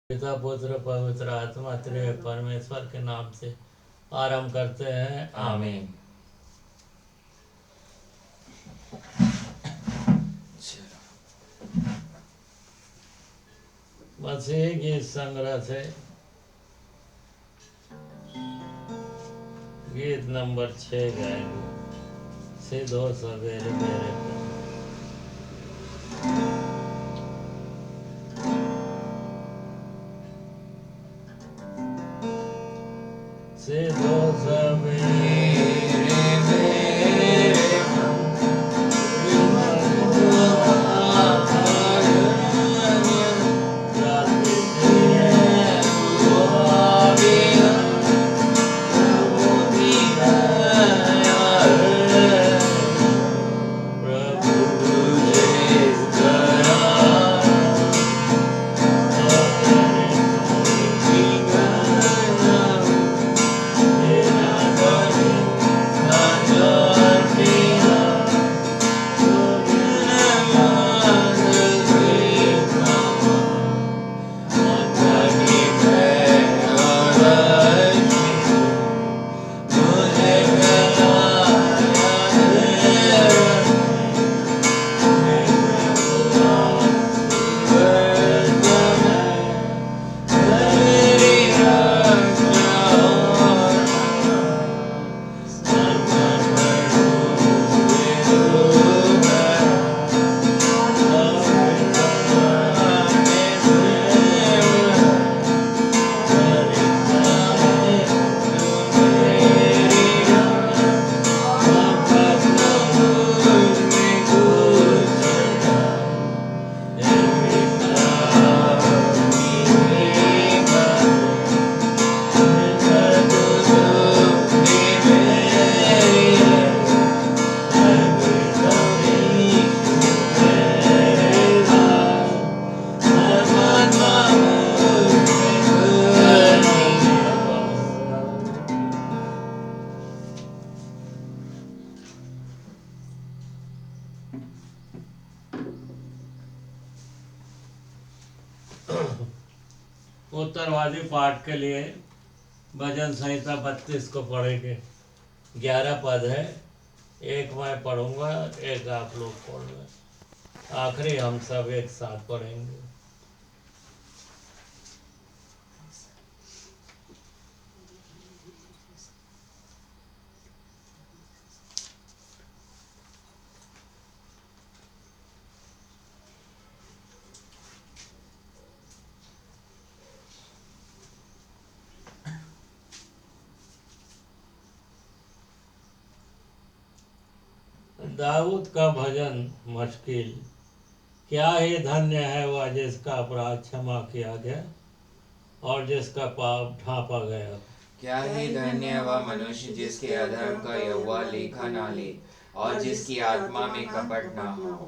पिता पुत्र पवित्र आत्मा त्रिएक परमेश्वर के नाम से आरंभ करते हैं। आमीन। मसीही गीत संग्रह से गीत नंबर 6 गाएंगे। सीधो सवेरे मेरे सीधो सवेरे उत्तरवादी पाठ के लिए भजन संहिता 32 को पढ़ेंगे। 11 पद है, एक मैं पढ़ूंगा, एक आप लोग पढ़ना, आखिरी हम सब एक साथ पढ़ेंगे। दाऊद का भजन मुश्किल। क्या ही धन्य है वह जिसका अपराध क्षमा किया गया और जिसका पाप ढांपा गया। क्या ही धन्य है वह मनुष्य जिसके अधर्म का यहोवा लेखा ना ले और जिसकी आत्मा में कपट ना हो।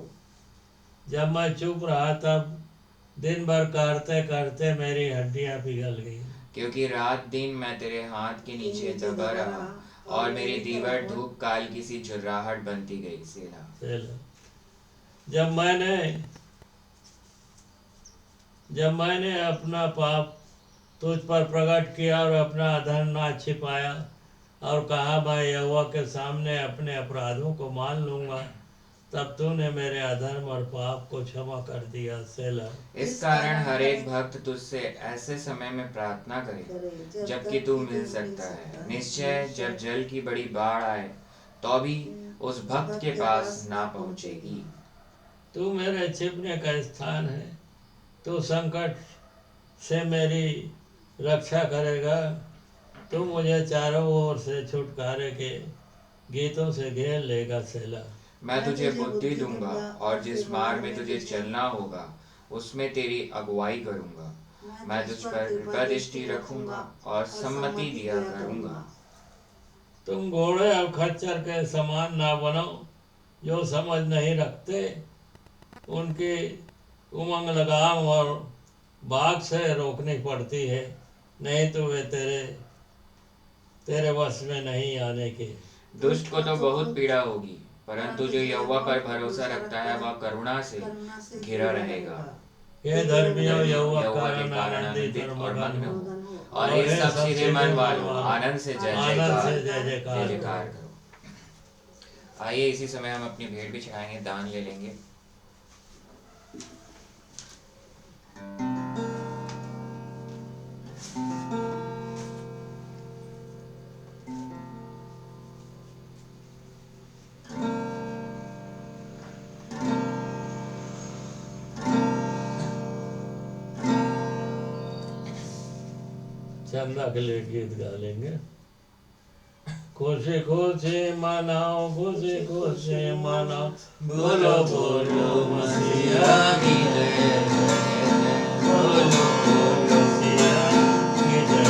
जब मैं चुप रहा तब दिन भर करते करते मेरी हड्डियां पिघल गई, क्योंकि रात दिन मैं तेरे हाथ के नीचे दबा रहा और मेरी दीवार धूप काल की सी झुर्राहट बनती गई। सेला। जब मैंने अपना पाप तुझ पर प्रकट किया और अपना अधर्म ना छिपाया और कहा मैं यहोवा के सामने अपने अपराधों को मान लूंगा, तब तूने मेरे अधर्म और पाप को क्षमा कर दिया। सेला। इस कारण हर एक भक्त तुझसे ऐसे समय में प्रार्थना करे जबकि तू मिल सकता है। निश्चय जब जल की बड़ी बाढ़ आए तो भी उस भक्त के पास ना पहुंचेगी। तू मेरे छिपने का स्थान है, तू संकट से मेरी रक्षा करेगा, तू मुझे चारों ओर से छुटकारे के गीतों से घेर लेगा। सेला। मैं तुझे बुद्धि दूंगा और जिस मार्ग में तुझे चलना होगा उसमें तेरी अगुवाई करूंगा। मैं तुझ पर कृपा दृष्टि रखूंगा और सम्मति दिया करूंगा। तुम घोड़े और खच्चर के समान ना बनो जो समझ नहीं रखते, उनकी उमंग लगाम और बाग से रोकनी पड़ती है, नहीं तो वे तेरे वश में नहीं आने के। दुष्ट को तो बहुत पीड़ा होगी, परंतु जो यहोवा पर भरोसा रखता है वह करुणा से घिरा रहेगा। हे धर्मियों यहोवा यहोवा के के कारण आनंदित और मगन हो, हो। और ये सब सीधे मन वालों आनंद से जय आनंद से जयकार जय जयकार जयकार करो। आइए इसी समय हम अपनी भेंट भी चढ़ाएंगे, दान ले लेंगे। चंदा के लिए गीत गा लेंगे। खुशी खुशी मनाओ, खुशी खुशी मनाओ, बोलो बोलो मसीहा की जय, बोलो बोलो मसीहा की जय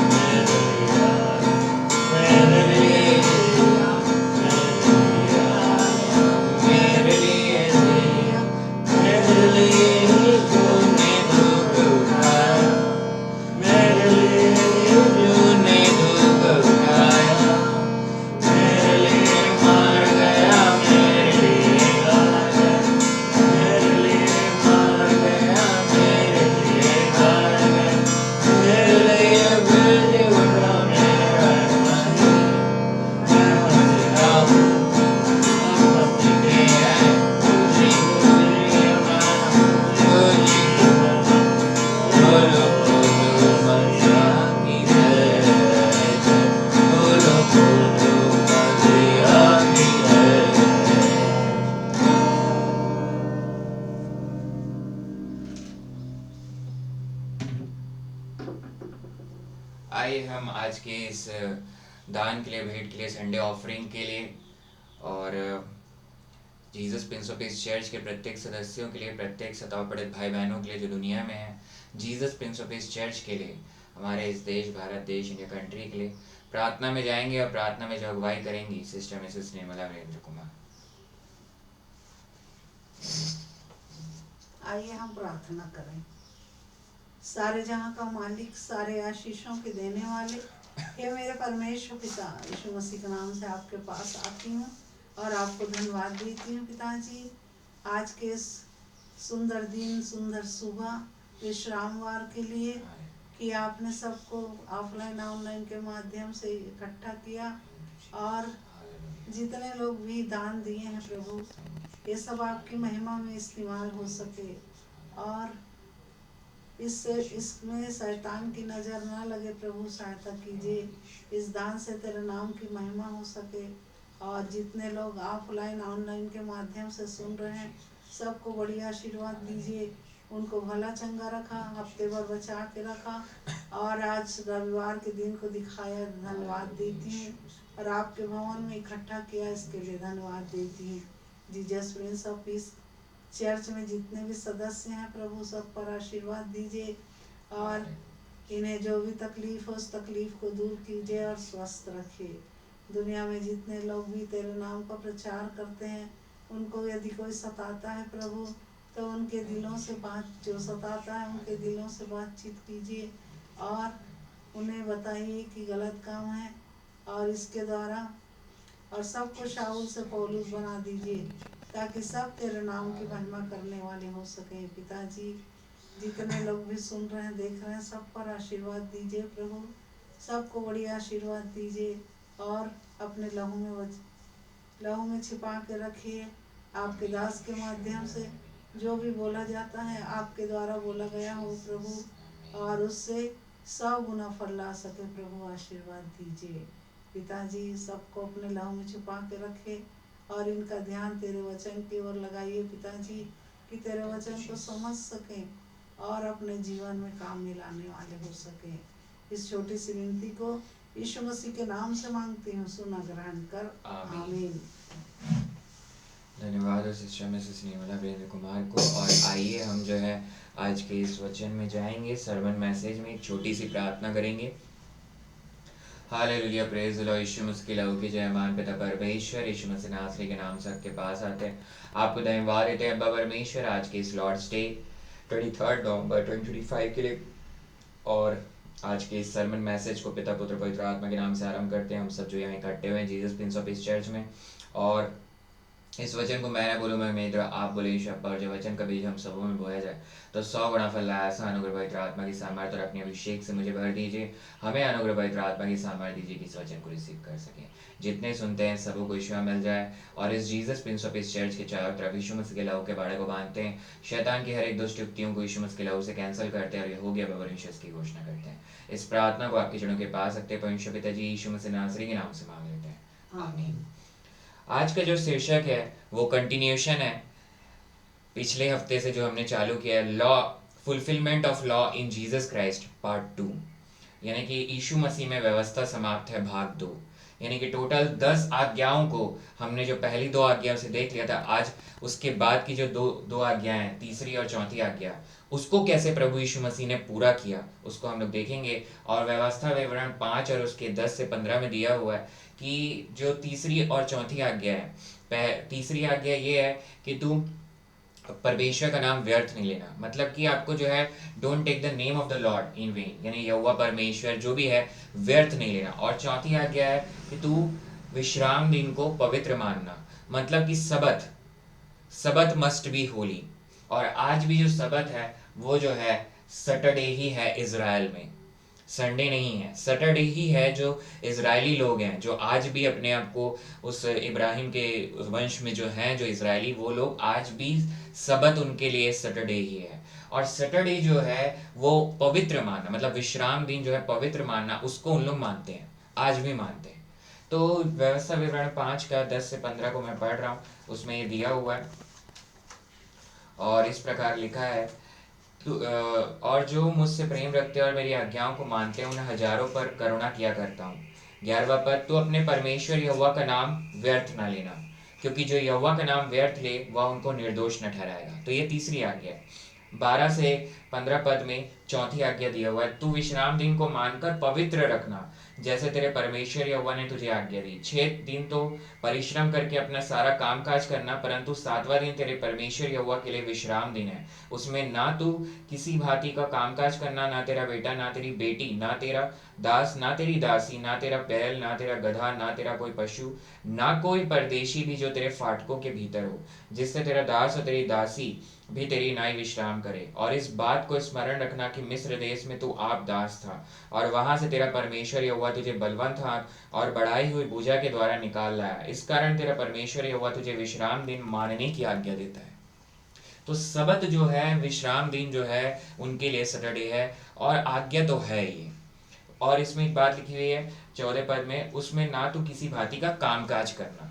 जय जय। मेरे लिए दिया, मेरे लिए दिया, मेरे लिए ही तूने दुख उठाया, मेरे लिए तूने दुख उठाया, मेरे लिए मर गया, मेरे लिए गाया, मेरे लिए मर गया, मेरे लिए गाया, मेरे लिए बिल्ली उड़ा मेरा मसीह, मैं मसीहा हूँ, अब मसीह के है, खुशी खुशी मनाओ, खुशी मनाओ, बोलो बोलो मसीहा की जय जय, बोलो बोलो मसीहा की जय। आइए हम आज के इस दान के लिए, भेंट के लिए, संडे ऑफरिंग के लिए और Jesus Prince of peace church के प्रत्येक सदस्यों के लिए, प्रत्येक सताव पीड़ित भाई बहनों के लिए जो दुनिया में है, Jesus Prince of peace church के लिए, हमारे इस देश भारत देश इंडिया कंट्री के लिए प्रार्थना में जाएंगे। और प्रार्थना में जो अगुवाई करेंगी सिस्टर मिसेस निर्मला वीरेंद्र कुमार। आइए हम प्रार्थना करें। सारे जहाँ का मालिक, सारे आशीषों के देने वाले, हे मेरे परमेश्वर पिता, यीशु मसीह के नाम से आपके पास आती हूँ और आपको धन्यवाद देती हूँ पिताजी, आज के इस सुंदर दिन, सुंदर सुबह, विश्रामवार के लिए कि आपने सबको ऑफलाइन ऑनलाइन के माध्यम से इकट्ठा किया और जितने लोग भी दान दिए हैं प्रभु, ये सब आपकी महिमा में इस्तेमाल हो सके और इससे इसमें शैतान की नज़र ना लगे प्रभु, सहायता कीजिए। इस दान से तेरे नाम की महिमा हो सके और जितने लोग ऑफलाइन ऑनलाइन के माध्यम से सुन रहे हैं सबको बड़ी आशीर्वाद दीजिए, उनको भला चंगा रखा, हफ्ते भर बचा के रखा और आज रविवार के दिन को दिखाया, धन्यवाद देती हूँ और आपके भवन में इकट्ठा किया, इसके लिए धन्यवाद देती हूँ। Jesus Prince of peace church में जितने भी सदस्य हैं प्रभु, सब पर आशीर्वाद दीजिए और इन्हें जो भी तकलीफ हो उस तकलीफ को दूर कीजिए और स्वस्थ रखिए। दुनिया में जितने लोग भी तेरे नाम का प्रचार करते हैं, उनको यदि कोई सताता है प्रभु, तो उनके दिलों से बात, जो सताता है उनके दिलों से बातचीत कीजिए और उन्हें बताइए कि गलत काम है और इसके द्वारा और सबको शाऊल से पौलुस बना दीजिए ताकि सब तेरे नाम की महिमा करने वाले हो सके। पिताजी, जितने लोग भी सुन रहे हैं, देख रहे हैं, सब पर आशीर्वाद दीजिए प्रभु, सबको बड़ी आशीर्वाद दीजिए और अपने लहू में छिपा के रखिए। आपके दास के माध्यम से जो भी बोला जाता है आपके द्वारा बोला गया हो प्रभु, और उससे 100 गुना फल ला सके प्रभु, आशीर्वाद दीजिए। पिताजी, सबको अपने लहू में छुपा के रखे और इनका ध्यान तेरे वचन की ओर लगाइए पिताजी, कि तेरे वचन को समझ सकें और अपने जीवन में काम में लाने वाले हो सकें। इस छोटी सी विनती को यीशु मसीह के नाम से मांगती हूँ, सुना ग्रहण कर, आमीन। धन्यवाद हो सिस्टर मिसेस निर्मला वीरेंद्र कुमार को। और आइए हम जो है आज के इस वचन में जाएंगे, सर्मन मैसेज में एक छोटी सी प्रार्थना करेंगे। Hallelujah, praise the Lord. Yeshu Masih के लहू की जय, मान पिता परमेश्वर यीशु मसीह नासरी के नाम से आपके पास आते हैं, आपको धन्यवाद देते हैं अब्बा परमेश्वर आज के इस लॉर्ड्स डे 23 नवंबर 2025 के लिए। और आज के इस सर्मन मैसेज को पिता पुत्र पवित्र आत्मा के नाम से आरंभ करते हैं हम सब जो यहाँ इकट्ठे हुए हैं Jesus Prince of peace church में। और इस वचन को मैं न बोलूँ मैं मेरा आप बोले ईश्वर पर, जो वचन का बीज हम सबों में बोया जाए तो 100 गुना फल लाए। ऐसा अनुग्रह पवित्र आत्मा की सामर्थ्य और अपने अभिषेक से मुझे भर दीजिए। हमें अनुग्रह पवित्र आत्मा की सामर्थ्य दीजिए कि इस वचन को रिसीव कर सकें। जितने सुनते हैं सबों को ईश्वर मिल जाए और इस जीसस प्रिंस ऑफ इस चर्च के चारों तरफ यीशु मसीह के लहू के बाड़े को बांधते हैं। शैतान की हर एक दुष्ट युक्तियों को यीशु मसीह के लहू से कैंसिल करते हैं और ये हो गया परमेश्वर की घोषणा करते हैं। इस प्रार्थना को आपकी जड़ों के पास रखते हैं परमेश्वर पिता जी यीशु मसीह नासरी के नाम से मांग लेते हैं, आमीन। आज का जो शीर्षक है वो कंटिन्यूशन है पिछले हफ्ते से जो हमने चालू किया है, law fulfilment of law in Jesus Christ part 2, यानी कि यीशु मसीह में व्यवस्था समाप्त है भाग 2। यानी कि टोटल 10 आज्ञाओं को हमने जो पहली 2 आज्ञाओं से देख लिया था, आज उसके बाद की जो दो आज्ञाएं हैं, तीसरी और चौथी आज्ञा, उसको कैसे प्रभु यीशु मसीह ने पूरा किया उसको हम लोग देखेंगे। और व्यवस्था विवरण 5 और उसके 10 से 15 में दिया हुआ है कि जो तीसरी और चौथी आज्ञा है, तीसरी आज्ञा ये है कि तू परमेश्वर का नाम व्यर्थ नहीं लेना, मतलब कि आपको जो है don't take the name of the lord in vain, यानी यहोवा परमेश्वर जो भी है व्यर्थ नहीं लेना। और चौथी आज्ञा है कि तू विश्राम दिन को पवित्र मानना, मतलब कि सबत मस्ट बी होली। और आज भी जो सबत है वो जो है सैटरडे ही है इजराइल में, संडे नहीं है, सैटरडे ही है। जो इजरायली लोग हैं जो आज भी अपने आप को उस इब्राहिम के वंश में जो हैं जो इजरायली, वो लोग आज भी सबत उनके लिए सैटरडे ही है। और सैटरडे जो है वो पवित्र मानना, मतलब विश्राम दिन जो है पवित्र मानना, उसको उन लोग मानते हैं, आज भी मानते हैं। तो व्यवस्था विवरण 5 का 10 से 15 को मैं पढ़ रहा हूँ, उसमें ये दिया हुआ है और इस प्रकार लिखा है, और जो मुझसे प्रेम रखते और मेरी आज्ञाओं को मानते हैं उन्हें हजारों पर करुणा किया करता हूँ। 11वां पद, तो अपने परमेश्वर यहोवा का नाम व्यर्थ ना लेना, क्योंकि जो यहोवा का नाम व्यर्थ ले वह उनको निर्दोष न ठहराएगा। तो ये तीसरी आज्ञा है। 12 से 15 पद में चौथी आज्ञा दिया हुआ है, तू विश्राम दिन को मानकर पवित्र रखना जैसे तेरे परमेश्वर यहोवा ने तुझे आज्ञा दी। 6 दिन तो परिश्रम करके अपना सारा कामकाज करना, परंतु 7वां दिन तेरे परमेश्वर यहोवा के लिए विश्राम दिन है। उसमें ना तू किसी भांति का कामकाज करना, ना तेरा बेटा, ना तेरी बेटी, ना तेरा दास, ना तेरी दासी, ना तेरा बैल, ना तेरा गधा, ना तेरा कोई पशु, ना कोई परदेशी भी जो तेरे फाटकों के भीतर हो, जिससे तेरा दास और तेरी दासी भी तेरी नाई विश्राम करे। और इस बात को स्मरण रखना कि मिस्र देश में तू आप दास था और वहां से तेरा परमेश्वर यहोवा तुझे बलवंत हाथ और बढ़ाई हुई भुजा के द्वारा निकाल लाया। इस कारण तेरा परमेश्वर यहोवा तुझे विश्राम दिन मानने की आज्ञा देता है। तो सबत जो है, विश्राम दिन जो है उनके लिए सैटरडे है और आज्ञा तो है ये। और इसमें एक बात लिखी हुई है 14 पद में, उसमें ना तो किसी भांति का कामकाज करना।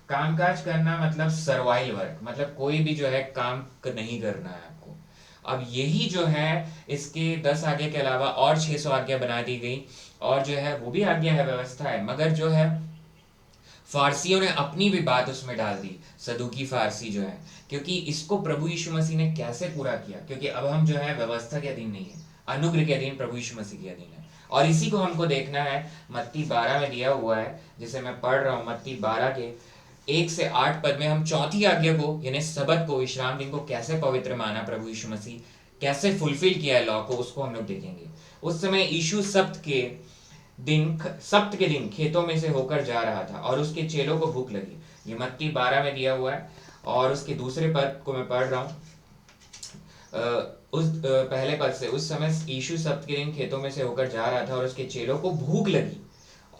कामकाज करना मतलब सर्वाइल वर्क, मतलब कोई भी जो है काम नहीं करना है आपको। अब यही जो है इसके 10 आज्ञा के अलावा और 600 आज्ञा बना दी गई, और जो है वो भी आज्ञा है, व्यवस्था है, मगर जो है फारसियों ने अपनी भी बात उसमें डाल दी, सदुकी फारसी जो है। क्योंकि इसको प्रभु यीशु मसीह ने कैसे पूरा किया, क्योंकि अब हम जो है व्यवस्था के अधीन नहीं है, अनुग्रह के अधीन, प्रभु यीशु मसीह के अधीन है। और इसी को हमको देखना है। मत्ती 12 में दिया हुआ है, जिसे मैं पढ़ रहा हूँ, मत्ती 12 के 1 से 8 पद में हम चौथी आज्ञा को, यानी सबत को, विश्राम दिन को कैसे पवित्र माना प्रभु यीशु मसीह, कैसे फुलफिल किया है लॉ को, उसको हम लोग देखेंगे। उस समय यीशु सब्त के दिन खेतों में से होकर जा रहा था और उसके चेलों को भूख लगी। ये मत्ती 12 में दिया हुआ है। और उसके दूसरे पद को मैं पढ़ रहा हूँ, पहले पद से, उस समय यीशु सब्त के दिन खेतों में से होकर जा रहा था और उसके चेलों को भूख लगी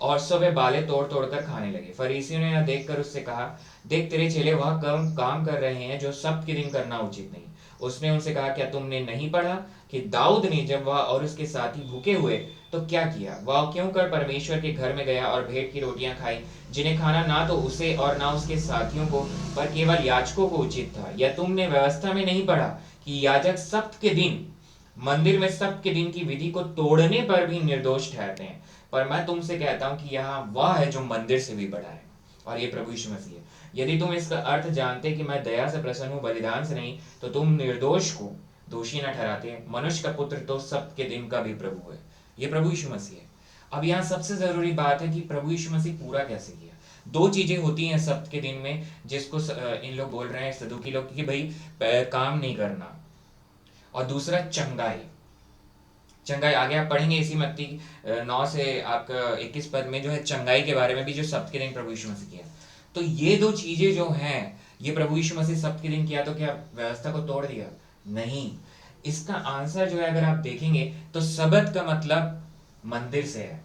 और सब वे बाले तोड़ तोड़ कर खाने लगे। फरीसियों ने यह देखकर उससे कहा, देख तेरे चेले वह काम कर रहे हैं जो सब्त के दिन करना उचित नहीं। उसने उनसे कहा, क्या तुमने नहीं पढ़ा कि दाऊद ने जब वह और उसके साथी भूखे हुए तो क्या किया, वह क्यों कर परमेश्वर के घर में गया और भेंट की रोटियां खाई, जिन्हें खाना ना तो उसे और ना उसके साथियों को पर केवल याजकों को उचित था। या तुमने व्यवस्था में नहीं पढ़ा कि याजक सब्त के दिन मंदिर में सब्त के दिन की विधि को तोड़ने पर भी निर्दोष ठहरते हैं, पर मैं तुमसे कहता हूं कि यहाँ वह है जो मंदिर से भी बड़ा है, और ये प्रभु यीशु मसीह है। यदि तुम इसका अर्थ जानते कि मैं दया से प्रसन्न हूं, बलिदान से नहीं, तो तुम निर्दोष को दोषी न ठहराते। मनुष्य का पुत्र तो सब्त के दिन का भी प्रभु है। ये प्रभु यीशु मसीह है। अब यहाँ सबसे जरूरी बात है कि प्रभु यीशु मसीह पूरा कैसे किया। 2 चीजें होती हैं सब्त के दिन में, जिसको इन लोग बोल रहे हैं सदुकी लोग कि भाई काम नहीं करना, और दूसरा चंगाई आगे आप पढ़ेंगे इसी मत्ती 9 से आपका 21 पद में जो है चंगाई के बारे में भी, जो सब्त के दिन प्रभु यीशु मसीह किया। तो ये 2 चीजें जो हैं ये प्रभु यीशु मसीह सब्त के दिन किया तो क्या व्यवस्था को तोड़ दिया? नहीं। इसका आंसर जो है अगर आप देखेंगे तो सब्त का मतलब मंदिर से है,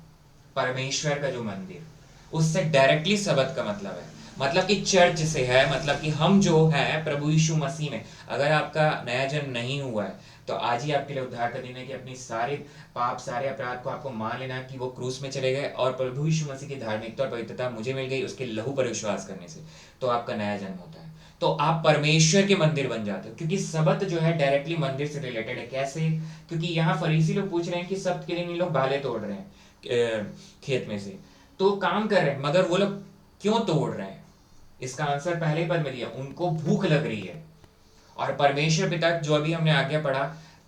परमेश्वर का जो मंदिर, उससे डायरेक्टली सब्त का मतलब है, मतलब कि चर्च से है, मतलब कि हम जो है प्रभु यीशु मसीह में। अगर आपका नया जन्म नहीं हुआ है तो आज ही आपके लिए उद्धार का दिन है कि अपनी सारे पाप, सारे अपराध को आपको मान लेना कि वो क्रूस में चले गए और प्रभु यीशु मसीह की धार्मिकता और पवित्रता मुझे मिल गई उसके लहू पर विश्वास करने से, तो आपका नया जन्म होता है। तो आप परमेश्वर के मंदिर बन जाते हो, क्योंकि सब्त जो है डायरेक्टली मंदिर से रिलेटेड है। कैसे? क्योंकि यहाँ फरीसी लोग पूछ रहे हैं कि सब्त के दिन ये लोग बालें तोड़ रहे हैं खेत में से, तो काम कर रहे हैं, मगर वो लोग क्यों तोड़ रहे हैं? इसका आंसर पहले ही पद में दिया, उनको भूख लग रही है। और परमेश्वर पिता जो अभी हमने आगे पढ़ा,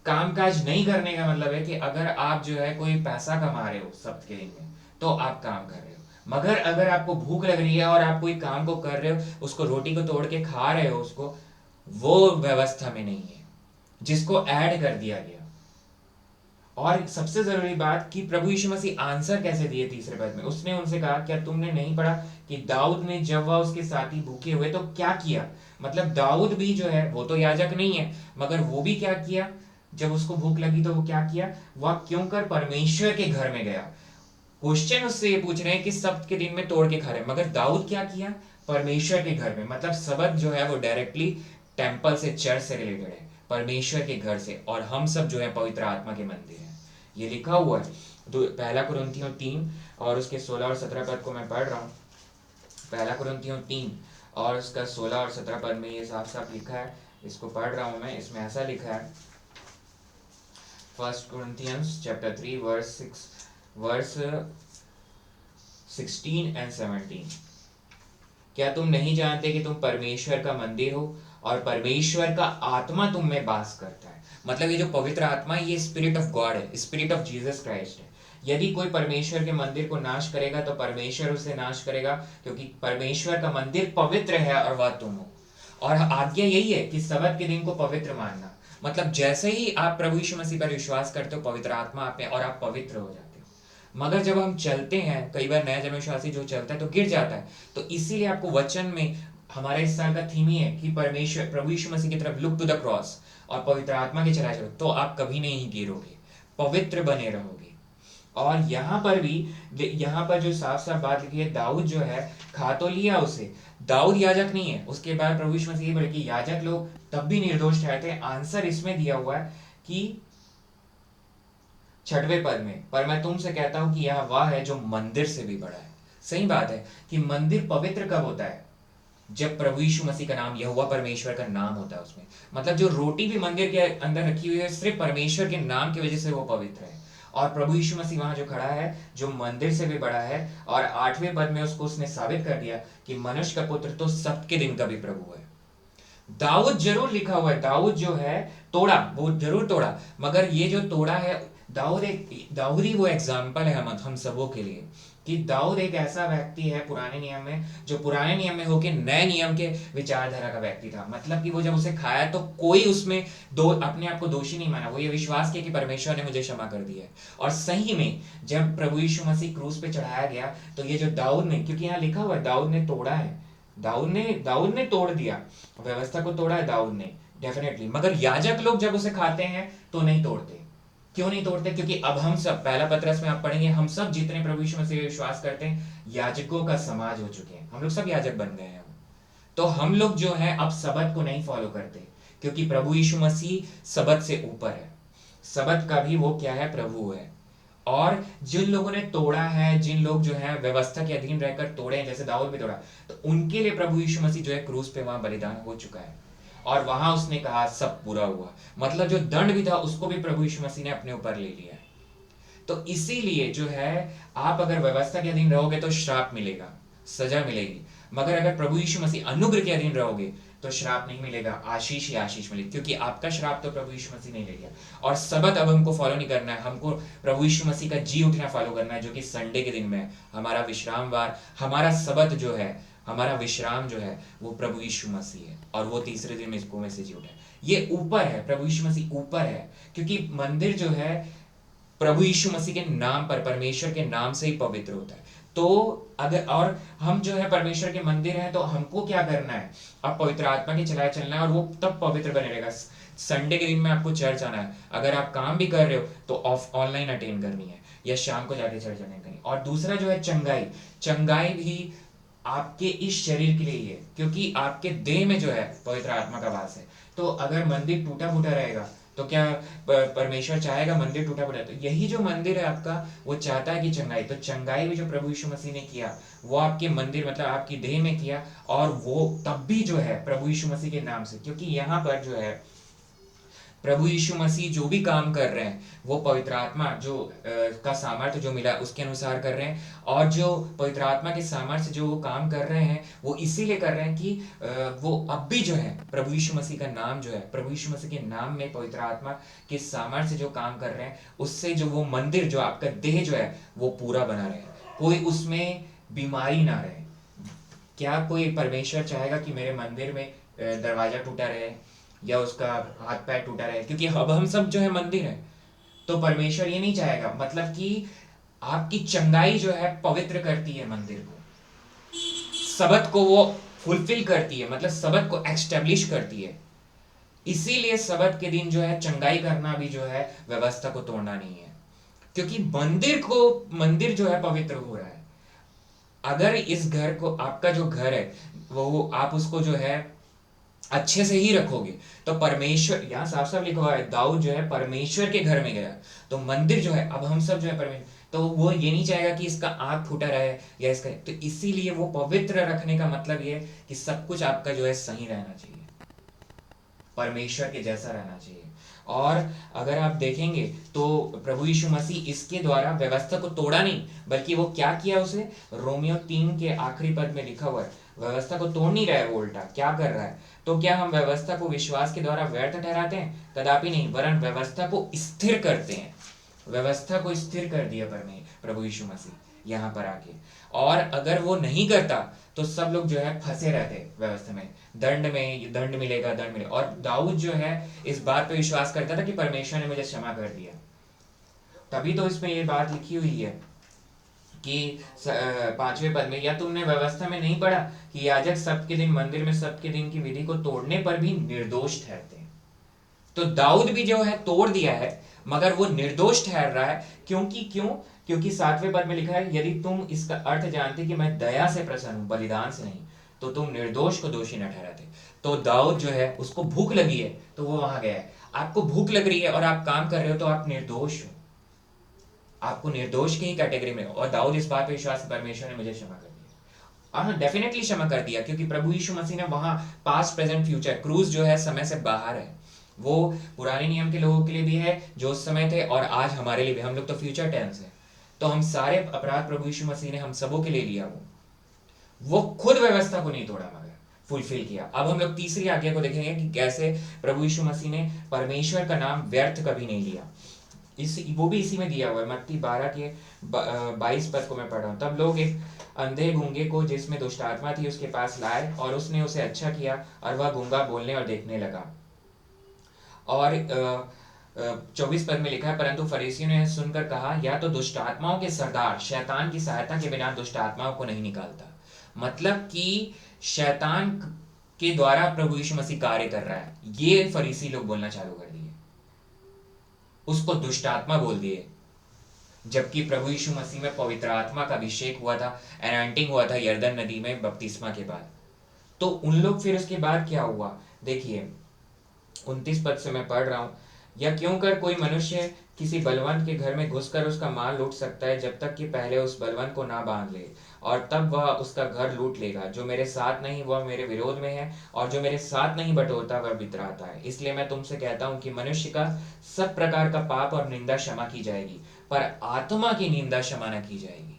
कामकाज नहीं करने का मतलब है कि अगर आप जो है कोई पैसा कमा रहे हो सब्त के दिन में तो आप काम कर रहे हो, मगर अगर आपको भूख लग रही है और आप कोई काम को कर रहे हो, उसको रोटी को तोड़ के खा रहे हो उसको, वो व्यवस्था में नहीं है, जिसको ऐड कर दिया गया। और सबसे जरूरी बात कि प्रभु यीशु मसीह आंसर कैसे दिए तीसरे पद में, उसने उनसे कहा क्या तुमने नहीं पढ़ा कि दाऊद ने जब वह उसके साथी भूखे हुए तो क्या किया? मतलब दाऊद भी जो है वो तो याजक नहीं है, मगर वो भी क्या किया? जब उसको भूख लगी तो वो क्या किया? वह क्यों कर परमेश्वर के घर में गया। क्वेश्चन उससे ये पूछ रहे हैं कि सब्त के दिन में तोड़ के खा रहे, मगर दाऊद क्या किया? परमेश्वर के घर में। मतलब सब्त जो है वो डायरेक्टली टेम्पल से, चर्च से रिलेटेड है, परमेश्वर के घर से, और हम सब जो है पवित्र आत्मा के मंदिर हैं। ये लिखा हुआ है पहला कुरिन्थियों 3 और उसके 16 और 17 पद को मैं पढ़ रहा हूँ। पहला कुरिन्थियों 3 और उसका 16 और 17 पद में ये साफ साफ लिखा है, इसको पढ़ रहा हूँ मैं। इसमें ऐसा लिखा है, 1 Corinthians chapter 3 verse 16 and 17। क्या तुम नहीं जानते कि तुम परमेश्वर का मंदिर हो और परमेश्वर का आत्मा तुम में वास करता है? मतलब ये जो पवित्र आत्मा है ये स्पिरिट ऑफ गॉड है, स्पिरिट ऑफ जीसस क्राइस्ट है। यदि कोई परमेश्वर के मंदिर को नाश करेगा तो परमेश्वर उसे नाश करेगा, क्योंकि परमेश्वर का मंदिर पवित्र है और वह तुम हो। और आज्ञा यही है कि सब्त के दिन को पवित्र मानना। मतलब जैसे ही आप प्रभु यीशु मसीह पर विश्वास करते हो, पवित्र आत्मा आप में और आप पवित्र हो जाते हो। मगर जब हम चलते हैं, कई बार नया जन्म विश्वासी जो चलता है तो गिर जाता है। तो इसीलिए आपको वचन में, हमारा इस साल का थीम ही है कि परमेश्वर प्रभु यीशु मसीह की तरफ लुक टू द क्रॉस और पवित्र आत्मा के चला चलो, तो आप कभी नहीं गिरोगे, पवित्र बने रहोगे। और यहाँ पर भी, यहाँ पर जो साफ साफ बात लिखी है, दाऊद जो है खा तो लिया उसे, दाऊद याजक नहीं है। उसके बाद प्रभु यीशु मसीह बोले कि याजक लोग तब भी निर्दोष ठहरते हैं। आंसर इसमें दिया हुआ है कि 6वें पद में, पर मैं तुमसे कहता हूं कि यह वह है जो मंदिर से भी बड़ा है। सही बात है कि मंदिर पवित्र कब होता है? जब प्रभु यीशु मसीह का नाम, यहोवा परमेश्वर का नाम होता है उसमें। मतलब जो रोटी भी मंदिर के अंदर रखी हुई है, सिर्फ परमेश्वर के नाम की वजह से वो पवित्र है। और प्रभु यीशु मसीह वहां जो खड़ा है, जो मंदिर से भी बड़ा है। और 8वें पद में उसको उसने साबित कर दिया कि मनुष्य का पुत्र तो सब्त के दिन का भी प्रभु है। दाऊद जरूर लिखा हुआ है, दाऊद जो है तोड़ा, वो जरूर तोड़ा, मगर ये जो तोड़ा है दाऊद ही वो एग्जाम्पल है हम सबों के लिए कि दाऊद एक ऐसा व्यक्ति है पुराने नियम में, जो पुराने नियम में होके नए नियम के विचारधारा का व्यक्ति था। मतलब कि वो जब उसे खाया तो कोई उसमें अपने आप को दोषी नहीं माना, वो ये विश्वास किया कि परमेश्वर ने मुझे क्षमा कर दिया है। और सही में जब प्रभु यीशु मसीह क्रूस पे चढ़ाया गया तो ये जो दाऊद ने, क्योंकि यहाँ लिखा हुआ है दाऊद ने तोड़ा है, दाऊद ने तोड़ दिया, व्यवस्था को तोड़ा है दाऊद ने डेफिनेटली। मगर याजक लोग जब उसे खाते हैं तो नहीं तोड़ते। क्यों नहीं तोड़ते? क्योंकि अब हम सब, पहला पत्रस में आप पढ़ेंगे, हम सब जितने प्रभु यीशु मसीह विश्वास करते हैं याजकों का समाज हो चुके हैं, हम लोग सब याजक बन गए हैं। तो हम लोग जो है अब सब्त को नहीं फॉलो करते, क्योंकि प्रभु यीशु मसीह सब्त से ऊपर है, सब्त का भी वो क्या है? प्रभु है। और जिन लोगों ने तोड़ा है, जिन लोग जो है व्यवस्था के अधीन रहकर तोड़े हैं, जैसे दाऊद भी तोड़ा, तो उनके लिए प्रभु यीशु मसीह जो है क्रूस पे वहां बलिदान हो चुका है। और वहां उसने कहा सब पूरा हुआ। मतलब जो दंड भी था उसको भी प्रभु यीशु मसीह ने अपने ऊपर ले लिया है। तो इसीलिए जो है आप अगर व्यवस्था के अधीन रहोगे तो श्राप मिलेगा, सजा मिलेगी। मगर अगर प्रभु यीशु मसीह अनुग्रह के अधीन रहोगे तो श्राप नहीं मिलेगा, आशीष ही आशीष मिलेगी, क्योंकि आपका श्राप तो प्रभु यीशु मसीह नहीं ले लिया। और सब्त अब हमको फॉलो नहीं करना है, हमको प्रभु यीशु मसीह का जी उठना फॉलो करना है, जो कि संडे के दिन में हमारा विश्रामवार, हमारा सब्त जो है, हमारा विश्राम जो है वो प्रभु यीशु मसीह है। और वो तीसरे दिन में इसको में से जी उठा है। ये ऊपर है, प्रभु यीशु मसीह ऊपर है, क्योंकि मंदिर जो है प्रभु यीशु मसीह के नाम पर, परमेश्वर के नाम से ही पवित्र होता है। तो अगर और हम जो है परमेश्वर के मंदिर हैं, तो हमको क्या करना है, अब पवित्र आत्मा के चलाए चलना है, और वो तब पवित्र बने रहेगा। संडे के दिन में आपको चर्च आना है, अगर आप काम भी कर रहे हो तो ऑफ ऑनलाइन अटेंड करनी है, या शाम को जाके चर्च अटेंड करनी है। और दूसरा जो है चंगाई, चंगाई भी आपके इस शरीर के लिए ही है, क्योंकि आपके देह में जो है पवित्र आत्मा का वास है। तो अगर मंदिर टूटा फूटा रहेगा तो क्या परमेश्वर चाहेगा मंदिर टूटा फूटा? तो यही जो मंदिर है आपका, वो चाहता है कि चंगाई, तो चंगाई भी जो प्रभु यीशु मसीह ने किया वो आपके मंदिर मतलब आपकी देह में किया, और वो तब भी जो है प्रभु यीशु मसीह के नाम से, क्योंकि यहाँ पर जो है प्रभु यीशु मसीह जो भी काम कर रहे हैं वो पवित्र आत्मा जो का सामर्थ्य जो मिला उसके अनुसार कर रहे हैं। और जो पवित्र आत्मा के सामर्थ्य जो वो काम कर रहे हैं वो इसीलिए कर रहे हैं कि वो अब भी जो है प्रभु यीशु मसीह का नाम जो है, प्रभु यीशु मसीह के नाम में पवित्र आत्मा के सामर्थ्य जो काम कर रहे हैं, उससे जो वो मंदिर जो आपका देह जो है वो पूरा बना रहे, कोई उसमें बीमारी ना रहे। क्या कोई परमेश्वर चाहेगा कि मेरे मंदिर में दरवाजा टूटा रहे या उसका हाथ पैर टूटा रहे? क्योंकि अब हम सब जो है मंदिर है, तो परमेश्वर ये नहीं चाहेगा। मतलब कि आपकी चंगाई जो है पवित्र करती है मंदिर को, सबत को वो फुलफिल करती है, मतलब सबत को एस्टेब्लिश करती है। इसीलिए सबत के दिन जो है चंगाई करना भी जो है व्यवस्था को तोड़ना नहीं है, क्योंकि मंदिर जो है पवित्र हो रहा है। अगर इस घर को, आपका जो घर है वो आप उसको जो है अच्छे से ही रखोगे तो परमेश्वर, यहाँ साफ साफ लिखा हुआ है दाऊद जो है परमेश्वर के घर में गया, तो मंदिर जो है अब हम सब जो है परमेश्वर, तो वो ये नहीं चाहेगा कि इसका आँख फूटा रहे या इसका, तो इसीलिए वो पवित्र रखने का मतलब ये कि सब कुछ आपका जो है सही रहना चाहिए, परमेश्वर के जैसा रहना चाहिए। और अगर आप देखेंगे तो प्रभु यीशु मसीह इसके द्वारा व्यवस्था को तोड़ा नहीं, बल्कि वो क्या किया, उसे रोमियो 3 के आखिरी पद में लिखा हुआ है, व्यवस्था को तोड़ नहीं रहा है, वो उल्टा क्या कर रहा है। तो क्या हम व्यवस्था को विश्वास के द्वारा व्यर्थ ठहराते हैं? कदापि नहीं, वरन व्यवस्था को स्थिर करते हैं। व्यवस्था को स्थिर कर दिया प्रभु यीशु मसीह यहाँ पर आके। और अगर वो नहीं करता तो सब लोग जो है फंसे रहते व्यवस्था में, दंड मिलेगा, दंड मिलेगा। और दाऊद जो है इस बात पे विश्वास करता था कि परमेश्वर ने मुझे क्षमा कर दिया, तभी तो इसमें ये बात लिखी हुई है कि 5वें पद में, या तुमने व्यवस्था में नहीं पढ़ा कि याजक सबके दिन मंदिर में सबके दिन की विधि को तोड़ने पर भी निर्दोष ठहरते हैं। तो दाऊद भी जो है तोड़ दिया है, मगर वो निर्दोष ठहर रहा है। क्योंकि 7वें पद में लिखा है, यदि तुम इसका अर्थ जानते कि मैं दया से प्रसन्न हूं, बलिदान से नहीं, तो तुम निर्दोष को दोषी न ठहराते। तो दाऊद जो है उसको भूख लगी है तो वो वहां गया है। आपको भूख लग रही है और आप काम कर रहे हो तो आप निर्दोष हो, आपको निर्दोष की ही कैटेगरी में हो। और दाऊद इस बात पे विश्वास, परमेश्वर ने मुझे क्षमा कर दिया, और डेफिनेटली क्षमा कर दिया, क्योंकि प्रभु यीशु मसीह ने वहां पास्ट प्रेजेंट फ्यूचर, क्रूज जो है समय से बाहर है, वो पुराने नियम के लोगों के लिए भी है जो उस समय थे, और आज हमारे लिए भी, हम लोग तो फ्यूचर टेंस है। तो हम सारे अपराध प्रभु यीशु मसीह ने हम सबों के लिए लिया, वो खुद व्यवस्था को नहीं तोड़ा मगर फुलफिल किया। अब हम लोग तीसरी आज्ञा को देखेंगे कि कैसे प्रभु यीशु मसीह ने परमेश्वर का नाम व्यर्थ कभी नहीं लिया। वो भी इसी में दिया हुआ है, मत्ती 12 के 22 पद को मैं पढ़ रहा हूँ। तब लोग एक अंधे गूंगे को जिसमें दुष्ट आत्मा थी उसके पास लाए, और उसने उसे अच्छा किया, और वह गूंगा बोलने और देखने लगा। और 24 पद में लिखा है, परंतु फरीसियों ने सुनकर कहा, या तो दुष्ट आत्माओं के सरदार शैतान की सहायता के बिना दुष्ट आत्माओं को नहीं निकालता। मतलब कि शैतान के द्वारा प्रभु यीशु मसीह कार्य कर रहा है, ये फरीसी लोग बोलना चालू कर दिए, उसको दुष्ट आत्मा बोल दिए, जबकि प्रभु यीशु मसीह में पवित्र आत्मा का अभिषेक हुआ था, एनाइंटिंग हुआ था यरदन नदी में बपतिस्मा के बाद। तो उन लोग फिर उसके बाद क्या हुआ, देखिए 29 पद से मैं पढ़ रहा हूं, या क्यों कर कोई मनुष्य किसी बलवंत के घर में घुसकर उसका माल लूट सकता है, जब तक कि पहले उस बलवंत को ना बांध ले, और तब वह उसका घर लूट लेगा। जो मेरे साथ नहीं वह मेरे विरोध में है, और जो मेरे साथ नहीं बटोरता वह बितराता है। इसलिए मैं तुमसे कहता हूं कि मनुष्य का सब प्रकार का पाप और निंदा क्षमा की जाएगी, पर आत्मा की निंदा क्षमा न की जाएगी।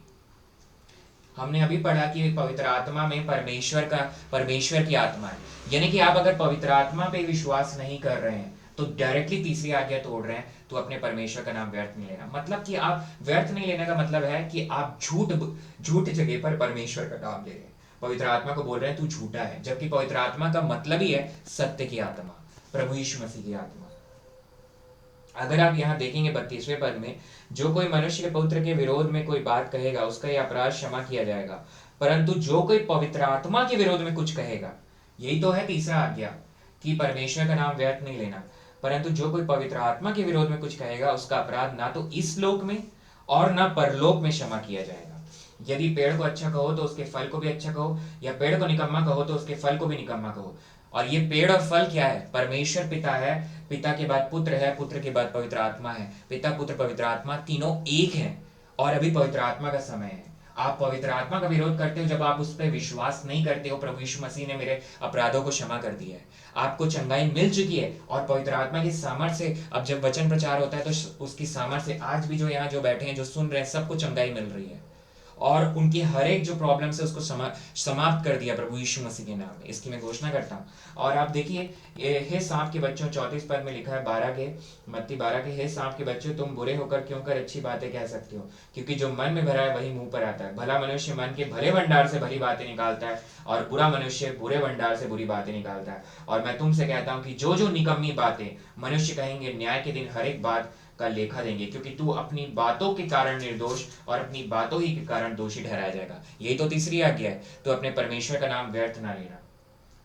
हमने अभी पढ़ा कि पवित्र आत्मा में परमेश्वर की आत्मा है, यानी कि आप अगर पवित्र आत्मा पे विश्वास नहीं कर रहे हैं तो डायरेक्टली तीसरी आज्ञा तोड़ रहे हैं, तो अपने परमेश्वर का नाम व्यर्थ नहीं लेना। मतलब कि आप व्यर्थ नहीं लेने का मतलब है कि आप झूठ जगह पर परमेश्वर का नाम ले रहे हैं, पवित्र आत्मा को बोल रहे हैं तू झूठा है, जबकि पवित्र आत्मा का मतलब ही है सत्य की आत्मा, प्रभु यीशु मसीह की आत्मा। अगर आप यहाँ देखेंगे 32वें पद में, जो कोई मनुष्य के पुत्र के विरोध में कोई बात कहेगा उसका यह अपराध क्षमा किया जाएगा, परंतु जो कोई पवित्र आत्मा के विरोध में कुछ कहेगा, यही तो है तीसरा आज्ञा कि परमेश्वर का नाम व्यर्थ नहीं लेना, परंतु जो कोई पवित्र आत्मा के विरोध में कुछ कहेगा उसका अपराध ना तो इस लोक में और ना परलोक में क्षमा किया जाएगा। यदि पेड़ को अच्छा कहो तो उसके फल को भी अच्छा कहो, या पेड़ को निकम्मा कहो तो उसके फल को भी निकम्मा कहो। और ये पेड़ और फल क्या है? परमेश्वर पिता है, पिता के बाद पुत्र है, पुत्र के बाद पवित्र आत्मा है। पिता पुत्र पवित्र आत्मा तीनों एक हैं, और अभी पवित्र आत्मा का समय है। आप पवित्र आत्मा का विरोध करते हो जब आप उस पर विश्वास नहीं करते हो। प्रभु यीशु मसीह ने मेरे अपराधों को क्षमा कर दिया है, आपको चंगाई मिल चुकी है, और पवित्र आत्मा की सामर्थ्य से अब जब वचन प्रचार होता है तो उसकी सामर्थ्य से आज भी जो यहाँ जो बैठे हैं, जो सुन रहे हैं, सबको चंगाई मिल रही है, और उनकी हर एक जो प्रॉब्लम से उसको समाप्त कर दिया प्रभु यीशु मसीह के नाम में। इसकी मैं घोषणा करता हूँ। और आप देखिए, हे सांप के बच्चों, 34 पद में लिखा है मत्ती 12 के, हे सांप के बच्चों, तुम बुरे होकर क्यों कर अच्छी बातें कह सकते हो? क्योंकि जो मन में भरा है वही मुंह पर आता है। भला मनुष्य मन के भले भंडार से भली बातें निकालता है, और बुरा मनुष्य बुरे भंडार से बुरी बातें निकालता है। और मैं तुमसे कहता हूँ कि जो जो निकम्मी बातें मनुष्य कहेंगे, न्याय के दिन हर एक बात का लेखा देंगे, क्योंकि तू अपनी बातों के कारण निर्दोष और अपनी बातों ही के कारण दोषी ठहराया जाएगा। यही तो तीसरी आज्ञा है, तो अपने परमेश्वर का नाम व्यर्थ ना लेना।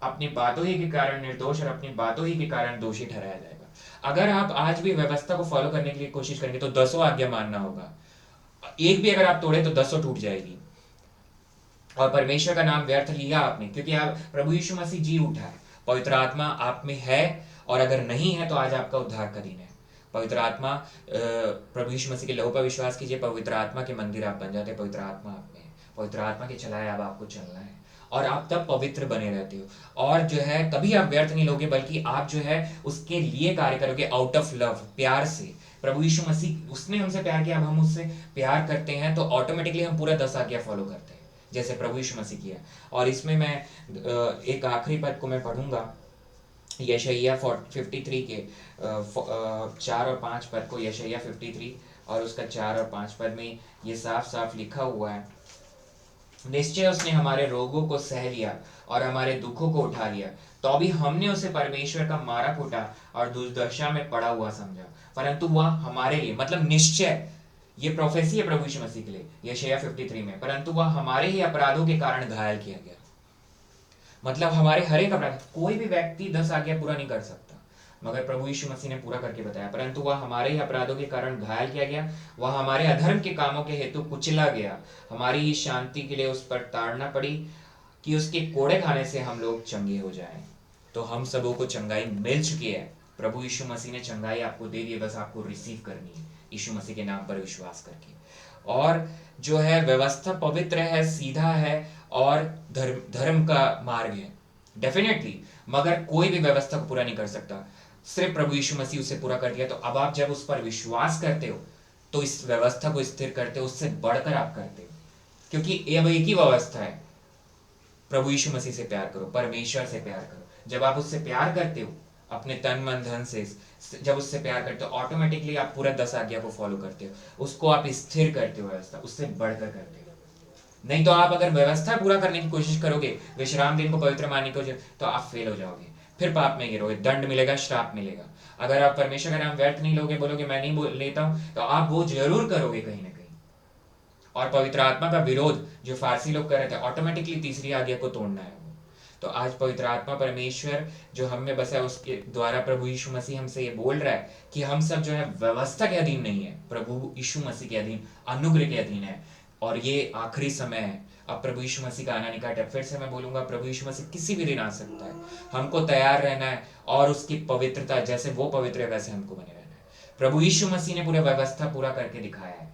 अपनी बातों ही के कारण निर्दोष और अपनी बातों ही के कारण दोषी ठहराया जाएगा। अगर आप आज भी व्यवस्था को फॉलो करने के लिए कोशिश करेंगे तो 10 आज्ञा मानना होगा। एक भी अगर आप तोड़े तो 10 टूट जाएगी। और परमेश्वर का नाम व्यर्थ लिया आपने, क्योंकि आप प्रभु यीशु मसीह जी उठा है, पवित्र आत्मा आप में है, और अगर नहीं है तो आज आपका उद्धार का दिन है। पवित्र आत्मा, प्रभु यीशु मसीह के लहू पर विश्वास कीजिए, पवित्र आत्मा के मंदिर आप बन जाते हैं। पवित्र आत्मा आप में है, पवित्र आत्मा के चलाए अब आपको चलना है, और आप तब पवित्र बने रहते हो। और जो है कभी आप व्यर्थ नहीं लोगे, बल्कि आप जो है उसके लिए कार्य करोगे आउट ऑफ लव, प्यार से। प्रभु यीशु मसीह, उसने हमसे प्यार किया, अब हम उससे प्यार करते हैं तो ऑटोमेटिकली हम पूरा 10 आज्ञा फॉलो करते हैं, जैसे प्रभु यीशु मसीह किया। और इसमें मैं एक आखिरी पद को मैं पढ़ूंगा, यशायाह 53 के 4 और 5 पद को। यशायाह 53 और उसका 4 और 5 पद में ये साफ साफ लिखा हुआ है, निश्चय उसने हमारे रोगों को सह लिया और हमारे दुखों को उठा लिया, तो भी हमने उसे परमेश्वर का मारा कूटा और दुर्दशा में पड़ा हुआ समझा। परंतु वह हमारे लिए, मतलब निश्चय, ये प्रोफेसी है प्रभु यीशु मसीह के लिए यशायाह 53 में, परंतु वह हमारे ही अपराधों के कारण घायल किया गया। मतलब हमारे हर एक अपराध, कोई भी व्यक्ति 10 आज्ञा पूरा नहीं कर सकता, मगर प्रभु यीशु मसीह ने पूरा करके बताया। परंतु वह हमारे ही अपराधों के कारण घायल किया गया, वह हमारे अधर्म के कामों के हेतु कुचला गया, हमारी ही शांति के लिए उस पर ताड़ना पड़ी, कि उसके कोड़े खाने से हम लोग चंगे हो जाएं। तो हम सबों को चंगाई मिल चुकी है, प्रभु यीशु मसीह ने चंगाई आपको दे दी है, बस आपको रिसीव करनी है यीशु मसीह के नाम पर विश्वास करके। और जो है व्यवस्था पवित्र है, सीधा है, और धर्म का मार्ग है डेफिनेटली, मगर कोई भी व्यवस्था को पूरा नहीं कर सकता, सिर्फ प्रभु यीशु मसीह उसे पूरा कर दिया। तो अब आप जब उस पर विश्वास करते हो तो इस व्यवस्था को स्थिर करते हो, उससे बढ़कर आप करते हो, क्योंकि ये अब एक ही व्यवस्था है, प्रभु यीशु मसीह से प्यार करो, परमेश्वर से प्यार करो। जब आप उससे प्यार करते हो अपने तन मन धन से, जब उससे प्यार करते हो, ऑटोमेटिकली आप पूरा 10 आज्ञा को फॉलो करते हो, उसको आप स्थिर करते हो, व्यवस्था उससे बढ़कर करते हो। नहीं तो आप अगर व्यवस्था पूरा करने की कोशिश करोगे, विश्राम दिन को पवित्र मानने की कोशिश, तो आप फेल हो जाओगे, फिर पाप में गिरोगे, दंड मिलेगा, श्राप मिलेगा। अगर आप परमेश्वर का नाम व्यर्थ नहीं लोगे, बोलोगे मैं नहीं लेता हूं, तो आप वो जरूर करोगे कहीं ना कहीं। और पवित्र आत्मा का विरोध जो फारसी लोग कर रहे थे, ऑटोमेटिकली तीसरी आज्ञा को तोड़ना है। तो आज पवित्र आत्मा परमेश्वर जो हम में बसा है, उसके द्वारा प्रभु यीशु मसीह हमसे ये बोल रहा है कि हम सब जो है व्यवस्था के अधीन नहीं है, प्रभु यीशु मसीह के अधीन, अनुग्रह के अधीन है। और ये आखिरी समय है, अब प्रभु यीशु मसीह का आना निकट है। फिर से मैं बोलूंगा, प्रभु यीशु मसीह किसी भी दिन आ सकता है, हमको तैयार रहना है, और उसकी पवित्रता, जैसे वो पवित्र है वैसे हमको बने रहना है। प्रभु यीशु मसीह ने पूरा व्यवस्था पूरा करके दिखाया है,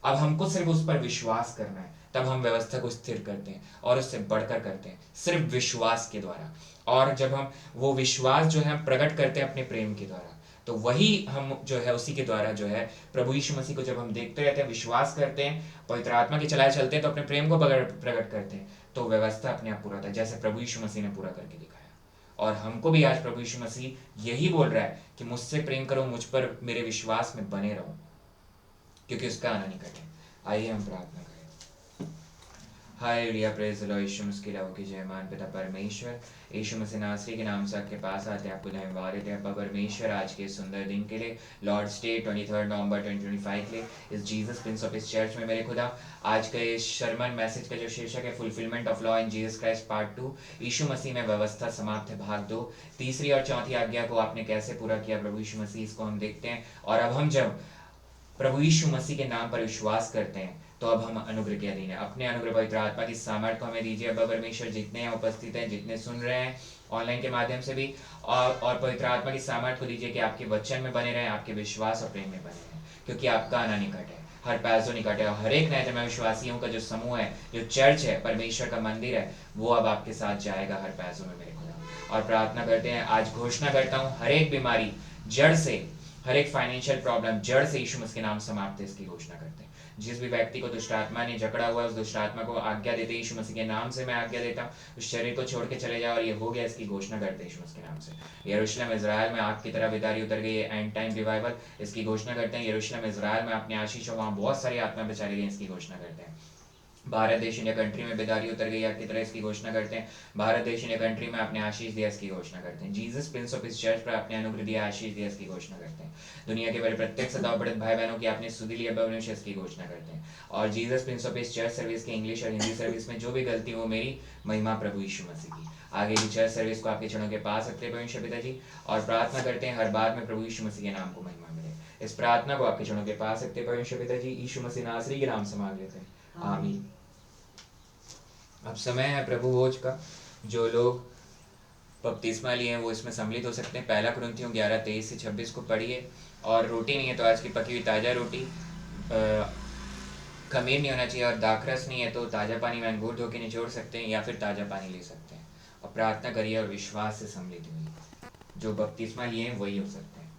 अब हमको सिर्फ उस पर विश्वास करना है, तब हम व्यवस्था को स्थिर करते हैं और उससे बढ़कर करते हैं, सिर्फ विश्वास के द्वारा। और जब हम वो विश्वास जो है प्रकट करते हैं अपने प्रेम के द्वारा, तो वही हम जो है उसी के द्वारा जो है प्रभु यीशु मसीह को जब हम देखते रहते हैं, विश्वास करते हैं, पवित्र आत्मा के चलाए चलते हैं, तो अपने प्रेम को प्रकट करते हैं, तो व्यवस्था अपने आप पूरा होता है, जैसे प्रभु यीशु मसीह ने पूरा करके दिखाया। और हमको भी आज प्रभु यीशु मसीह यही बोल रहा है कि मुझसे प्रेम करो, मुझ पर मेरे विश्वास में बने रहो, क्योंकि उसका आना निकट है। आइए हम प्रार्थना करें। Hallelujah, praise the Lord. Yeshu Masih की लहू की जय। मान पिता परमेश्वर, यीशु मसीह नासरी के नाम से आपके पास आते हैं, आपको धन्यवाद देते हैं अब्बा परमेश्वर आज के इस सुंदर दिन के लिए, लॉर्ड डे 23 नवंबर 2025 के लिए, इस जीसस प्रिंस ऑफ इस चर्च में मेरे खुदा। आज का इस शर्मन मैसेज का जो शीर्षक है fulfilment of law in Jesus Christ part 2, यीशु मसीह में व्यवस्था समाप्त है भाग 2, तीसरी और चौथी आज्ञा को आपने कैसे पूरा किया प्रभु यीशु मसीह, इसको हम देखते हैं। और अब हम जब प्रभु यीशु मसीह के नाम पर विश्वास करते हैं तो अब हम अनुग्रह के अधीन है। अपने अनुग्रह पवित्र आत्मा की सामर्थ्य को हमें दीजिए अब्बा परमेश्वर, जितने हैं उपस्थित हैं, जितने सुन रहे हैं ऑनलाइन के माध्यम से भी, और पवित्र आत्मा की सामर्थ्य को दीजिए कि आपके वचन में बने रहें, आपके विश्वास और प्रेम में बने रहें, क्योंकि आपका आना निकट है, हर पैसों निकट है। और हर एक नए जन्मे विश्वासियों का जो समूह है, जो चर्च है, परमेश्वर का मंदिर है, वो अब आपके साथ जाएगा हर पैसों में मेरे खुदा। और प्रार्थना करते हैं, आज घोषणा करता हूँ, हर एक बीमारी जड़ से, हर एक फाइनेंशियल प्रॉब्लम जड़ से यीशु मसीह के नाम समाप्त है, इसकी घोषणा करते हैं। जिस भी व्यक्ति को दुष्ट आत्मा ने जकड़ा हुआ है, उस दुष्ट आत्मा को आज्ञा देते यीशु मसीह के नाम से मैं आज्ञा देता हूँ, उस शरीर को छोड़ के चले जाओ, और ये हो गया, इसकी घोषणा करते हैं यीशु मसीह के नाम से। यरूशलेम इजराइल में आग की तरह विदारी उतर गई है, एंड टाइम रिवाइवल, इसकी घोषणा करते हैं। यरूशलेम इजराइल में अपने आशीष हो, वहाँ बहुत सारी आत्मा बेचारी गई, इसकी घोषणा करते हैं। भारत देश इंडिया कंट्री में बेदारी उतर गई आग की तरह, इसकी घोषणा करते हैं। भारत देश इंडिया कंट्री में अपने आशीष दिया, इसकी घोषणा करते हैं। जीसस प्रिंस ऑफ इस चर्च पर अपने अनुग्रह दिया, आशीष दिया, इसकी घोषणा करते हैं। दुनिया के बड़े प्रत्येक सदाव पढ़ित भाई बहनों की आपने सुधि लिया बवनिश, इसकी घोषणा करते हैं। और जीसस प्रिंस ऑफ इस चर्च सर्विस की इंग्लिश और हिंदी सर्विस में जो भी गलती हो मेरी, महिमा प्रभु यीशु मसीह की। आगे की चर्च सर्विस को आपके चरणों के पास रखते परमेश्वर पिता जी, और प्रार्थना करते हैं हर बात में प्रभु यीशु मसीह के नाम को महिमा मिले। इस प्रार्थना को आपके चरणों के पास रखते परमेश्वर पिता जी, यीशु मसीह नासरी के नाम से मांग लेते हैं, आमीन। अब समय है प्रभु भोज का। जो लोग बपतिस्मा लिए हैं वो इसमें सम्मिलित हो सकते हैं। पहला कुरिन्थियों 11:23-26 को पढ़िए। और रोटी नहीं है तो आज की पकी हुई ताज़ा रोटी, खमीर नहीं होना चाहिए, और दाखरस नहीं है तो ताज़ा पानी में अंगूर धो के निचोड़ सकते हैं, या फिर ताज़ा पानी ले सकते हैं। और प्रार्थना करिए और विश्वास से सम्मिलित हुई। जो बपतिस्मा लिए हैं वही हो सकते हैं।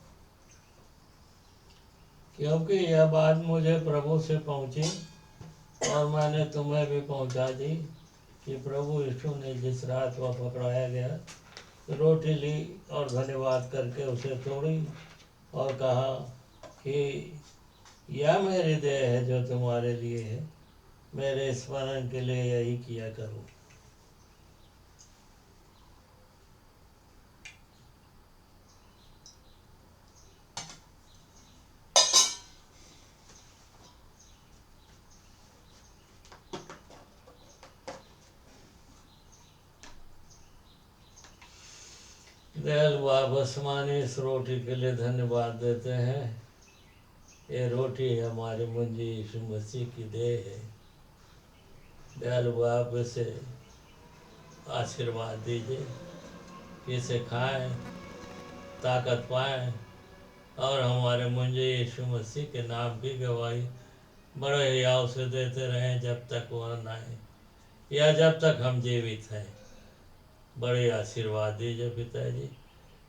क्योंकि यह बात मुझे प्रभु से पहुंची और मैंने तुम्हें भी पहुंचा दी कि प्रभु यीशु ने जिस रात वह पकड़ाया गया, रोटी ली और धन्यवाद करके उसे तोड़ी और कहा कि यह मेरी देह है जो तुम्हारे लिए है, मेरे स्मरण के लिए यही किया करो। दयालु बाबा आसमानी इस रोटी के लिए धन्यवाद देते हैं। ये रोटी हमारे मुंजी यीशु मसीह की देह है। दयालु बाबा इसे आशीर्वाद दीजिए कि इसे खाएं, ताकत पाएं, और हमारे मुंजी यीशु मसीह के नाम की गवाही बड़े हियाव से देते रहें जब तक वह न आए, या जब तक हम जीवित हैं। बड़े आशीर्वाद दीजिए पिताजी,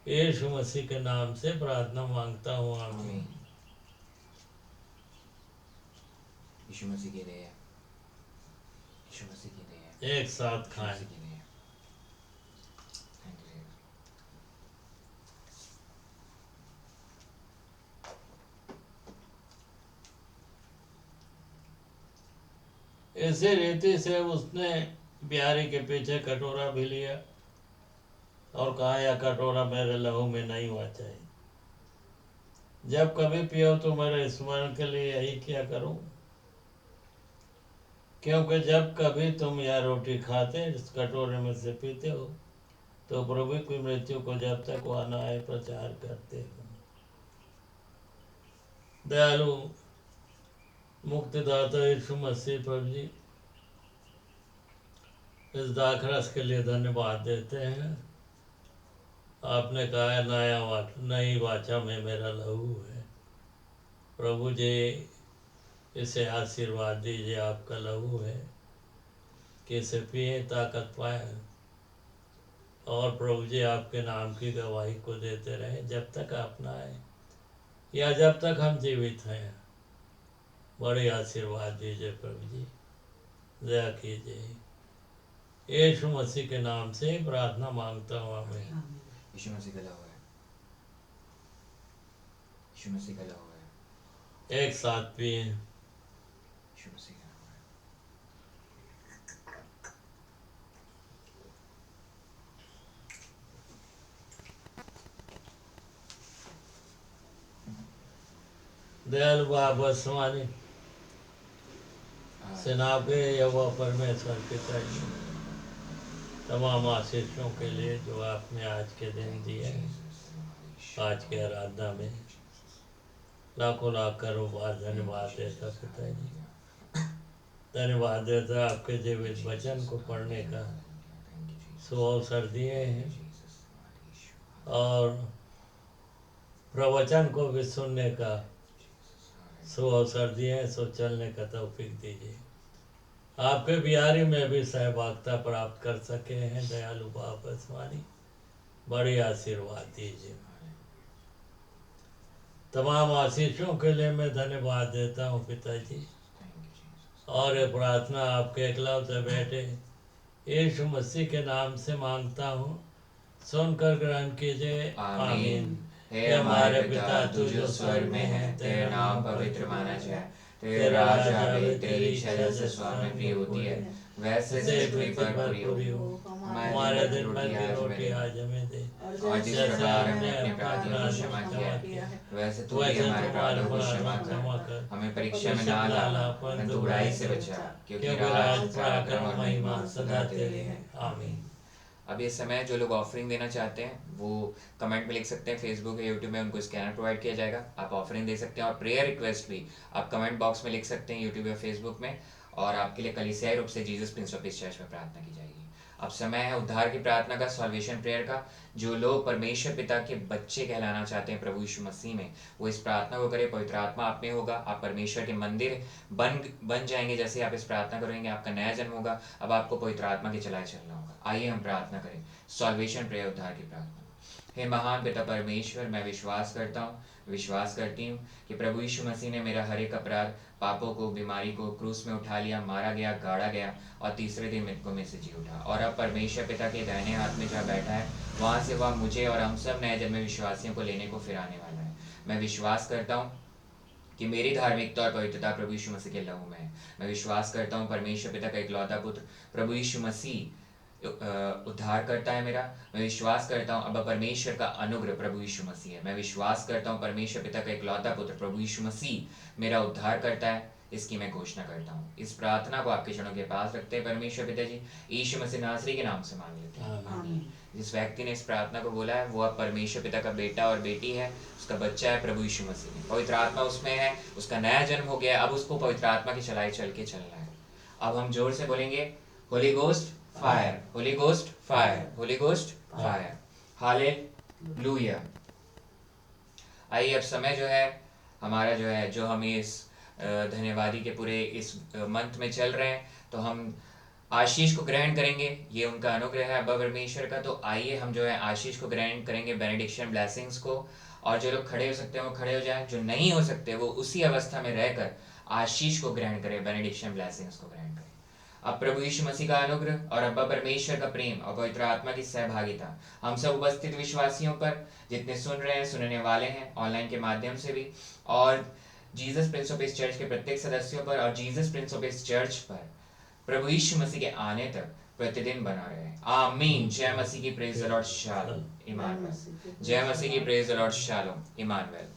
यीशु मसीह के नाम से प्रार्थना मांगता हूँ, आमीन। यीशु मसीह की देह है, यीशु मसीह की देह है। एक साथ यीशु खाएं। मसीह की देह है। Thank you. इसी रीति से उसने बिहारी के पीछे कटोरा भी लिया और कहा, यह कटोरा मेरे लहू में नहीं हुआ चाहिए। जब कभी पियो तो मेरे स्मरण के लिए यही किया करो, क्योंकि जब कभी तुम यह रोटी खाते, इस कटोरे में से पीते हो, तो प्रभु की मृत्यु को जब तक वह न आए प्रचार करते हो। दयालु मुक्तिदाता यीशु मसीह प्रभु जी, इस दाखरस के लिए धन्यवाद देते हैं। आपने कहा है नई वाचा में मेरा लहू है। प्रभु जी इसे आशीर्वाद दीजिए, आपका लहू है, कि इसे पिए, ताकत पाए, और प्रभु जी आपके नाम की गवाही को देते रहें जब तक आप न आए, या जब तक हम जीवित हैं। बड़े आशीर्वाद दीजिए प्रभु जी, दया कीजिए। यीशु मसीह के नाम से प्रार्थना मांगता हूँ, आमीन। यीशु मसीह का लहू है, यीशु मसीह का लहू है। एक साथ पिए। यीशु मसीह का लहू है। दयालु बाबा स्वामी सेना पे यहोवा परमेश्वर पिता जी तमाम आशीषों के लिए जो आपने आज के दिन दिए हैं, आज के आराधना में लाखों लाख करोड़ बार धन्यवाद देता पिता जी। धन्यवाद देता आपके जीवित वचन को पढ़ने का सुअवसर दिए हैं और प्रवचन को भी सुनने का सुअवसर दिए हैं, सो चलने का तौफीक दीजिए। आपके बिहारी में भी सहभागिता प्राप्त कर सके हैं दयालु बाबा स्वामी, बड़ी आशीर्वाद दीजिए। तमाम आशीषों के लिए मैं धन्यवाद देता हूँ पिताजी, और ये प्रार्थना आपके इकलौते बेटे यीशु मसीह के नाम से मांगता हूँ, सुनकर ग्रहण कीजिए। आमीन। हे हमारे पिता तू जो स्वर्ग में है, तेरा नाम पवित्र माना जाए, तेरा राज्य आवे, तेरी इच्छा जैसे स्वर्ग में भी होती है वैसे पृथ्वी पर पूरी हो। हमारे दिन भर की रोटी आज हमें दे, और जिस प्रकार हमने अपने अपराधियों को क्षमा किया है वैसे तू भी हमारे अपराधों को क्षमा कर, हमें परीक्षा में ना ला परंतु बुराई से बचा, क्योंकि राज पराक्रम और महिमा सदा तेरे हैं। आमीन। अब इस समय जो लोग ऑफरिंग देना चाहते हैं वो कमेंट में लिख सकते हैं, फेसबुक या यूट्यूब में उनको स्कैनर प्रोवाइड किया जाएगा, आप ऑफरिंग दे सकते हैं। और प्रेयर रिक्वेस्ट भी आप कमेंट बॉक्स में लिख सकते हैं यूट्यूब या फेसबुक में, और आपके लिए कलीसियाई रूप से Jesus Prince of peace church में प्रार्थना की जाएगी। अब समय है उद्धार की प्रार्थना का, सॉल्वेशन प्रेयर का। जो लोग परमेश्वर पिता के बच्चे कहलाना चाहते हैं प्रभु यीशु मसीह में, वो इस प्रार्थना को करें। पवित्र आत्मा आप में होगा, आप परमेश्वर के मंदिर बन जाएंगे। जैसे आप इस प्रार्थना करेंगे आपका नया जन्म होगा, अब आपको पवित्र आत्मा के चलाए चलना होगा। आइए हम प्रार्थना करें, सॉल्वेशन प्रेयर, उद्धार की प्रार्थना। हे महान पिता परमेश्वर, मैं विश्वास करती हूँ कि प्रभु यीशु मसीह ने मेरा हर एक अपराध, पापों को, बीमारी को क्रूस में उठा लिया, मारा गया, गाड़ा गया और तीसरे दिन मृतकों में से जी उठा। और अब परमेश्वर पिता के दाहिने हाथ में जहाँ बैठा है, वहाँ से वह मुझे और हम सब नए जन्मे विश्वासियों को लेने को फिर आने वाला है। मैं विश्वास करता हूँ कि मेरी धार्मिकता और पवित्रता प्रभु यीशु मसीह के लहू में है। मैं विश्वास करता हूँ परमेश्वर पिता का इकलौता पुत्र प्रभु यीशु मसीह उद्धार करता है मेरा। मैं विश्वास करता हूँ अब परमेश्वर का अनुग्रह प्रभु यीशु मसीह है। मैं विश्वास करता हूँ परमेश्वर पिता का इकलौता पुत्र प्रभु यीशु मसीह मेरा उद्धार करता है। इसकी मैं घोषणा करता हूँ। इस प्रार्थना को आपके चरणों के पास रखते हैं परमेश्वर पिता जी, यीशु मसीह नासरी के नाम से मांग लेते हैं, आमीन। जिस व्यक्ति ने इस प्रार्थना को बोला है वो अब परमेश्वर पिता का बेटा और बेटी है, उसका बच्चा है प्रभु यीशु मसीह। पवित्र आत्मा उसमें है, उसका नया जन्म हो गया, अब उसको पवित्र आत्मा की चलाई चल के चलना है। अब हम जोर से बोलेंगे, Holi ghost fire, Holi ghost fire, Holi ghost fire, hallelujah. आइए अब समय जो है हमारा जो हम इस धन्यवादी के पूरे इस मंथ में चल रहे हैं, तो हम आशीष को ग्रहण करेंगे। ये उनका अनुग्रह है अब्बा परमेश्वर का। तो आइए हम आशीष को ग्रहण करेंगे, बेनेडिक्शन ब्लेसिंग्स को। और जो लोग खड़े हो सकते हैं वो खड़े हो जाएं, जो नहीं हो सकते वो उसी अवस्था में रहकर आशीष को ग्रहण करें, बेनेडिक्शन ब्लेसिंग्स को ग्रहण करें। अब प्रभु यीशु मसीह का अनुग्रह और अब्बा परमेश्वर का प्रेम और पवित्र आत्मा की सहभागिता हम सब उपस्थित विश्वासियों पर, जितने सुन रहे हैं, सुनने वाले हैं ऑनलाइन के माध्यम से भी, और Jesus Prince of peace church के प्रत्येक सदस्यों पर और Jesus Prince of peace church पर प्रभु यीशु मसीह के आने तक प्रतिदिन बना रहे। आमीन। जय मसीह की, प्रेज द लॉर्ड, शालोम, इमानुएल। जय मसीह की, प्रेज द लॉर्ड, शालोम, इमानुएल।